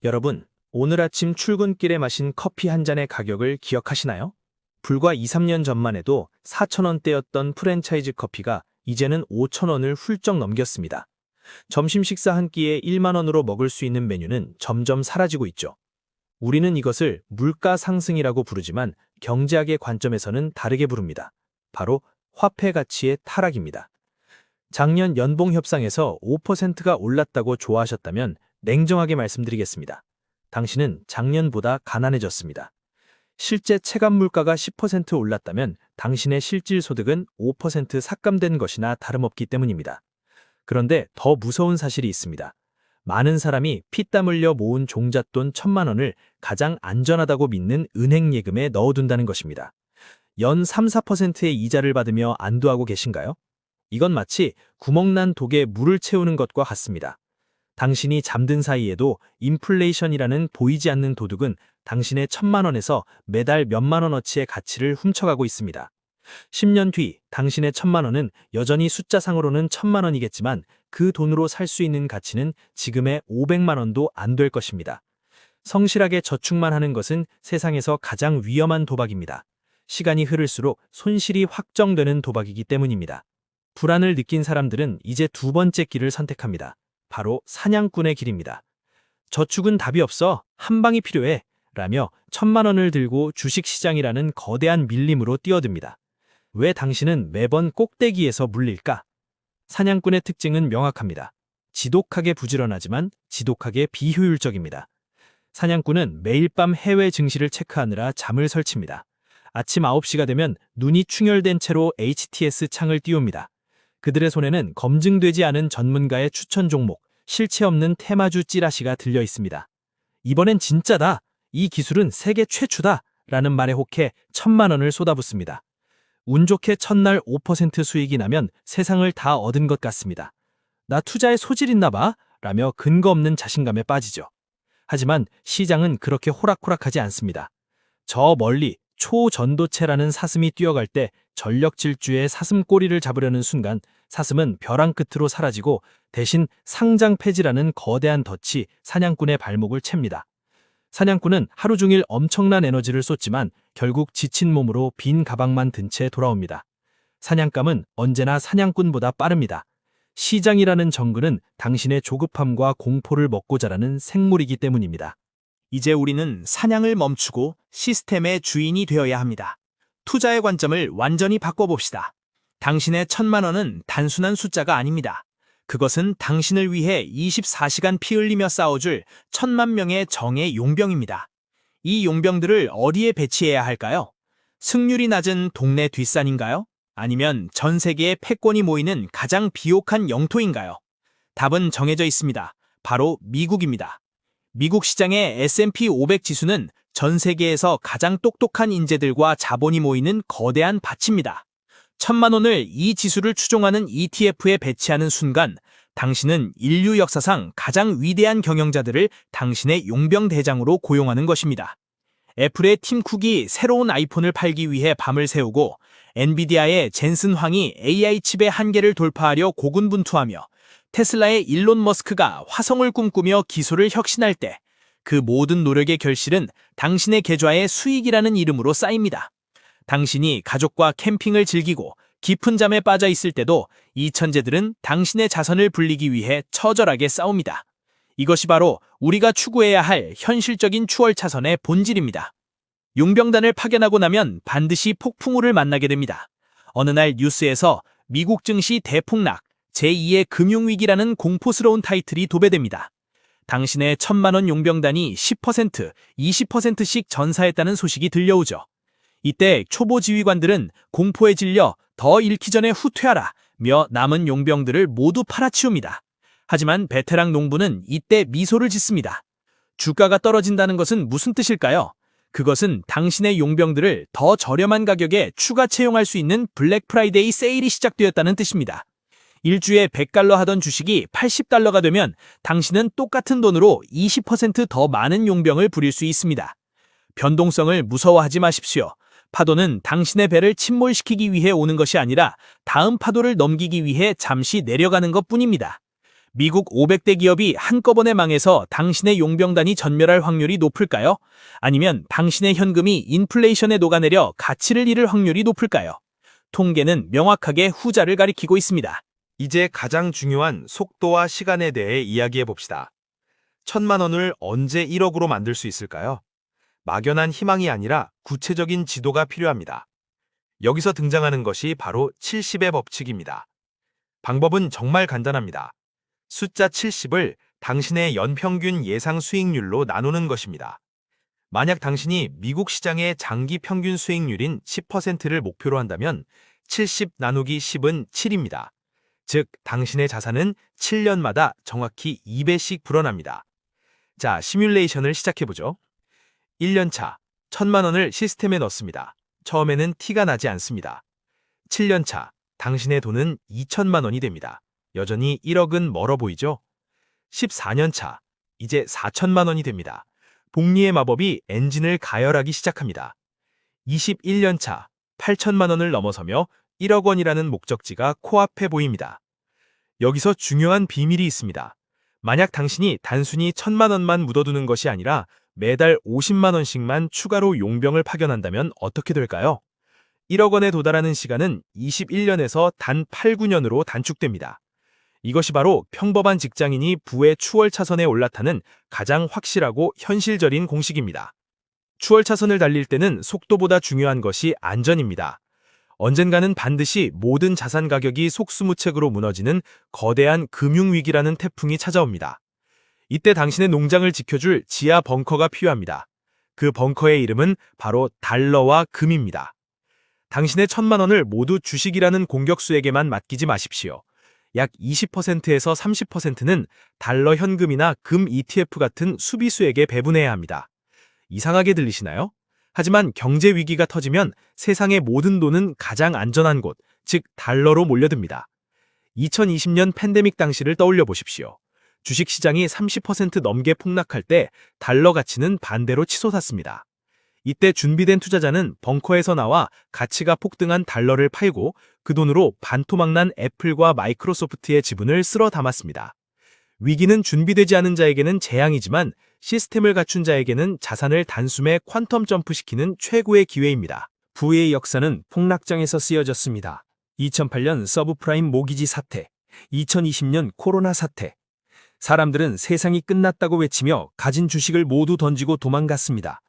여러분, 오늘 아침 출근길에 마신 커피 한 잔의 가격을 기억하시나요? 불과 2, 3년 전만 해도 4,000원대였던 프랜차이즈 커피가 이제는 5,000원을 훌쩍 넘겼습니다. 점심 식사 한 끼에 1만 원으로 먹을 수 있는 메뉴는 점점 사라지고 있죠. 우리는 이것을 물가 상승이라고 부르지만 경제학의 관점에서는 다르게 부릅니다. 바로 화폐 가치의 타락입니다. 작년 연봉 협상에서 5%가 올랐다고 좋아하셨다면 냉정하게 말씀드리겠습니다. 당신은 작년보다 가난해졌습니다. 실제 체감 물가가 10% 올랐다면 당신의 실질 소득은 5% 삭감된 것이나 다름없기 때문입니다. 그런데 더 무서운 사실이 있습니다. 많은 사람이 피땀 흘려 모은 종잣돈 1,000만 원을 가장 안전하다고 믿는 은행 예금에 넣어둔다는 것입니다. 연 3, 4%의 이자를 받으며 안도하고 계신가요? 이건 마치 구멍난 독에 물을 채우는 것과 같습니다. 당신이 잠든 사이에도 인플레이션이라는 보이지 않는 도둑은 당신의 1,000만 원에서 매달 몇만 원어치의 가치를 훔쳐가고 있습니다. 10년 뒤 당신의 1,000만 원은 여전히 숫자상으로는 1,000만 원이겠지만 그 돈으로 살 수 있는 가치는 지금의 500만 원도 안 될 것입니다. 성실하게 저축만 하는 것은 세상에서 가장 위험한 도박입니다. 시간이 흐를수록 손실이 확정되는 도박이기 때문입니다. 불안을 느낀 사람들은 이제 두 번째 길을 선택합니다. 바로 사냥꾼의 길입니다. 저축은 답이 없어, 한 방이 필요해 라며 1,000만 원을 들고 주식시장이라는 거대한 밀림으로 뛰어듭니다. 왜 당신은 매번 꼭대기에서 물릴까? 사냥꾼의 특징은 명확합니다. 지독하게 부지런하지만 지독하게 비효율적입니다. 사냥꾼은 매일 밤 해외 증시를 체크하느라 잠을 설칩니다. 아침 9시가 되면 눈이 충혈된 채로 HTS 창을 띄웁니다. 그들의 손에는 검증되지 않은 전문가의 추천 종목, 실체 없는 테마주 찌라시가 들려 있습니다. 이번엔 진짜다! 이 기술은 세계 최초다! 라는 말에 혹해 1,000만 원을 쏟아붓습니다. 운 좋게 첫날 5% 수익이 나면 세상을 다 얻은 것 같습니다. 나 투자에 소질 있나 봐! 라며 근거 없는 자신감에 빠지죠. 하지만 시장은 그렇게 호락호락하지 않습니다. 저 멀리 초전도체라는 사슴이 뛰어갈 때 전력 질주의 사슴 꼬리를 잡으려는 순간 사슴은 벼랑 끝으로 사라지고 대신 상장 폐지라는 거대한 덫이 사냥꾼의 발목을 챕니다. 사냥꾼은 하루 종일 엄청난 에너지를 쏟지만 결국 지친 몸으로 빈 가방만 든 채 돌아옵니다. 사냥감은 언제나 사냥꾼보다 빠릅니다. 시장이라는 정글은 당신의 조급함과 공포를 먹고 자라는 생물이기 때문입니다. 이제 우리는 사냥을 멈추고 시스템의 주인이 되어야 합니다. 투자의 관점을 완전히 바꿔봅시다. 당신의 1,000만 원은 단순한 숫자가 아닙니다. 그것은 당신을 위해 24시간 피 흘리며 싸워줄 1,000만 명의 정의 용병입니다. 이 용병들을 어디에 배치해야 할까요? 승률이 낮은 동네 뒷산인가요? 아니면 전 세계의 패권이 모이는 가장 비옥한 영토인가요? 답은 정해져 있습니다. 바로 미국입니다. 미국 시장의 S&P 500 지수는 전 세계에서 가장 똑똑한 인재들과 자본이 모이는 거대한 밭입니다. 1,000만 원을 이 지수를 추종하는 ETF에 배치하는 순간 당신은 인류 역사상 가장 위대한 경영자들을 당신의 용병 대장으로 고용하는 것입니다. 애플의 팀 쿡이 새로운 아이폰을 팔기 위해 밤을 새우고 엔비디아의 젠슨 황이 AI 칩의 한계를 돌파하려 고군분투하며 테슬라의 일론 머스크가 화성을 꿈꾸며 기술을 혁신할 때 그 모든 노력의 결실은 당신의 계좌의 수익이라는 이름으로 쌓입니다. 당신이 가족과 캠핑을 즐기고 깊은 잠에 빠져 있을 때도 이 천재들은 당신의 자선을 불리기 위해 처절하게 싸웁니다. 이것이 바로 우리가 추구해야 할 현실적인 추월 차선의 본질입니다. 용병단을 파견하고 나면 반드시 폭풍우를 만나게 됩니다. 어느 날 뉴스에서 미국 증시 대폭락, 제2의 금융위기라는 공포스러운 타이틀이 도배됩니다. 당신의 1,000만 원 용병단이 10%, 20%씩 전사했다는 소식이 들려오죠. 이때 초보 지휘관들은 공포에 질려 더 잃기 전에 후퇴하라 며 남은 용병들을 모두 팔아치웁니다. 하지만 베테랑 농부는 이때 미소를 짓습니다. 주가가 떨어진다는 것은 무슨 뜻일까요? 그것은 당신의 용병들을 더 저렴한 가격에 추가 채용할 수 있는 블랙 프라이데이 세일이 시작되었다는 뜻입니다. 일주에 100달러 하던 주식이 80달러가 되면 당신은 똑같은 돈으로 20% 더 많은 용병을 부릴 수 있습니다. 변동성을 무서워하지 마십시오. 파도는 당신의 배를 침몰시키기 위해 오는 것이 아니라 다음 파도를 넘기기 위해 잠시 내려가는 것뿐입니다. 미국 500대 기업이 한꺼번에 망해서 당신의 용병단이 전멸할 확률이 높을까요? 아니면 당신의 현금이 인플레이션에 녹아내려 가치를 잃을 확률이 높을까요? 통계는 명확하게 후자를 가리키고 있습니다. 이제 가장 중요한 속도와 시간에 대해 이야기해 봅시다. 1,000만 원을 언제 1억으로 만들 수 있을까요? 막연한 희망이 아니라 구체적인 지도가 필요합니다. 여기서 등장하는 것이 바로 70의 법칙입니다. 방법은 정말 간단합니다. 숫자 70을 당신의 연평균 예상 수익률로 나누는 것입니다. 만약 당신이 미국 시장의 장기 평균 수익률인 10%를 목표로 한다면 70 나누기 10은 7입니다. 즉, 당신의 자산은 7년마다 정확히 2배씩 불어납니다. 자, 시뮬레이션을 시작해보죠. 1년 차, 1,000만 원을 시스템에 넣습니다. 처음에는 티가 나지 않습니다. 7년 차, 당신의 돈은 2,000만 원이 됩니다. 여전히 1억은 멀어 보이죠? 14년 차, 이제 4,000만 원이 됩니다. 복리의 마법이 엔진을 가열하기 시작합니다. 21년 차, 8,000만 원을 넘어서며 1억 원이라는 목적지가 코앞에 보입니다. 여기서 중요한 비밀이 있습니다. 만약 당신이 단순히 1,000만 원만 묻어두는 것이 아니라 매달 50만 원씩만 추가로 용병을 파견한다면 어떻게 될까요? 1억 원에 도달하는 시간은 21년에서 단 8, 9년으로 단축됩니다. 이것이 바로 평범한 직장인이 부의 추월 차선에 올라타는 가장 확실하고 현실적인 공식입니다. 추월 차선을 달릴 때는 속도보다 중요한 것이 안전입니다. 언젠가는 반드시 모든 자산 가격이 속수무책으로 무너지는 거대한 금융위기라는 태풍이 찾아옵니다. 이때 당신의 농장을 지켜줄 지하 벙커가 필요합니다. 그 벙커의 이름은 바로 달러와 금입니다. 당신의 1,000만 원을 모두 주식이라는 공격수에게만 맡기지 마십시오. 약 20%에서 30%는 달러 현금이나 금 ETF 같은 수비수에게 배분해야 합니다. 이상하게 들리시나요? 하지만 경제 위기가 터지면 세상의 모든 돈은 가장 안전한 곳, 즉 달러로 몰려듭니다. 2020년 팬데믹 당시를 떠올려 보십시오. 주식시장이 30% 넘게 폭락할 때 달러 가치는 반대로 치솟았습니다. 이때 준비된 투자자는 벙커에서 나와 가치가 폭등한 달러를 팔고 그 돈으로 반토막난 애플과 마이크로소프트의 지분을 쓸어 담았습니다. 위기는 준비되지 않은 자에게는 재앙이지만 시스템을 갖춘 자에게는 자산을 단숨에 퀀텀 점프시키는 최고의 기회입니다. 부의 역사는 폭락장에서 쓰여졌습니다. 2008년 서브프라임 모기지 사태, 2020년 코로나 사태. 사람들은 세상이 끝났다고 외치며 가진 주식을 모두 던지고 도망갔습니다.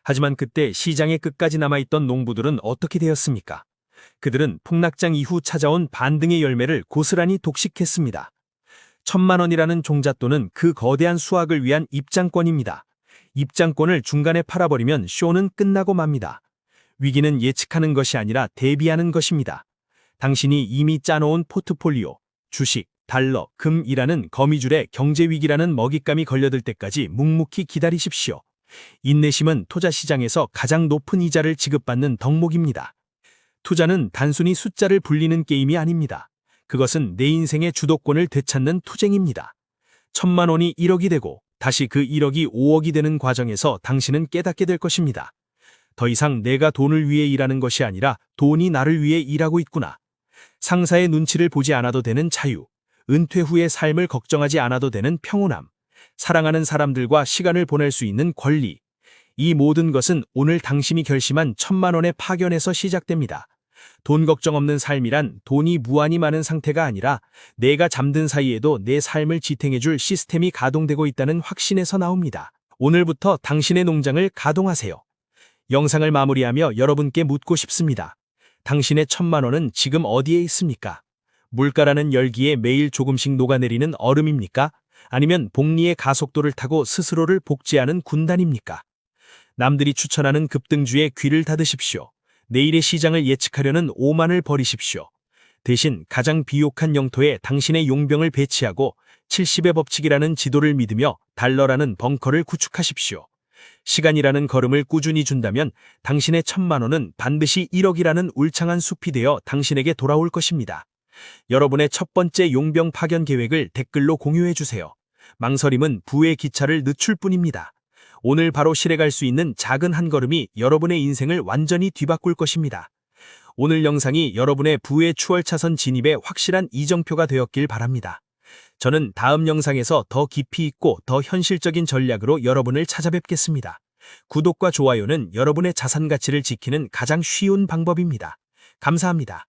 하지만 그때 시장의 끝까지 남아있던 농부들은 어떻게 되었습니까? 그들은 폭락장 이후 찾아온 반등의 열매를 고스란히 독식했습니다. 1,000만 원이라는 종잣돈은 그 거대한 수확을 위한 입장권입니다. 입장권을 중간에 팔아버리면 쇼는 끝나고 맙니다. 위기는 예측하는 것이 아니라 대비하는 것입니다. 당신이 이미 짜놓은 포트폴리오, 주식, 달러, 금이라는 거미줄에 경제위기라는 먹잇감이 걸려들 때까지 묵묵히 기다리십시오. 인내심은 투자시장에서 가장 높은 이자를 지급받는 덕목입니다. 투자는 단순히 숫자를 불리는 게임이 아닙니다. 그것은 내 인생의 주도권을 되찾는 투쟁입니다. 1,000만 원이 1억이 되고 다시 그 1억이 5억이 되는 과정에서 당신은 깨닫게 될 것입니다. 더 이상 내가 돈을 위해 일하는 것이 아니라 돈이 나를 위해 일하고 있구나. 상사의 눈치를 보지 않아도 되는 자유, 은퇴 후의 삶을 걱정하지 않아도 되는 평온함, 사랑하는 사람들과 시간을 보낼 수 있는 권리. 이 모든 것은 오늘 당신이 결심한 1,000만 원의 파견에서 시작됩니다. 돈 걱정 없는 삶이란 돈이 무한히 많은 상태가 아니라 내가 잠든 사이에도 내 삶을 지탱해줄 시스템이 가동되고 있다는 확신에서 나옵니다. 오늘부터 당신의 농장을 가동하세요. 영상을 마무리하며 여러분께 묻고 싶습니다. 당신의 1,000만 원은 지금 어디에 있습니까? 물가라는 열기에 매일 조금씩 녹아내리는 얼음입니까? 아니면 복리의 가속도를 타고 스스로를 복제하는 군단입니까? 남들이 추천하는 급등주에 귀를 닫으십시오. 내일의 시장을 예측하려는 오만을 버리십시오. 대신 가장 비옥한 영토에 당신의 용병을 배치하고 70의 법칙이라는 지도를 믿으며 달러라는 벙커를 구축하십시오. 시간이라는 걸음을 꾸준히 준다면 당신의 1,000만 원은 반드시 1억이라는 울창한 숲이 되어 당신에게 돌아올 것입니다. 여러분의 첫 번째 용병 파견 계획을 댓글로 공유해주세요. 망설임은 부의 기차를 늦출 뿐입니다. 오늘 바로 실행할 수 있는 작은 한 걸음이 여러분의 인생을 완전히 뒤바꿀 것입니다. 오늘 영상이 여러분의 부의 추월 차선 진입에 확실한 이정표가 되었길 바랍니다. 저는 다음 영상에서 더 깊이 있고 더 현실적인 전략으로 여러분을 찾아뵙겠습니다. 구독과 좋아요는 여러분의 자산 가치를 지키는 가장 쉬운 방법입니다. 감사합니다.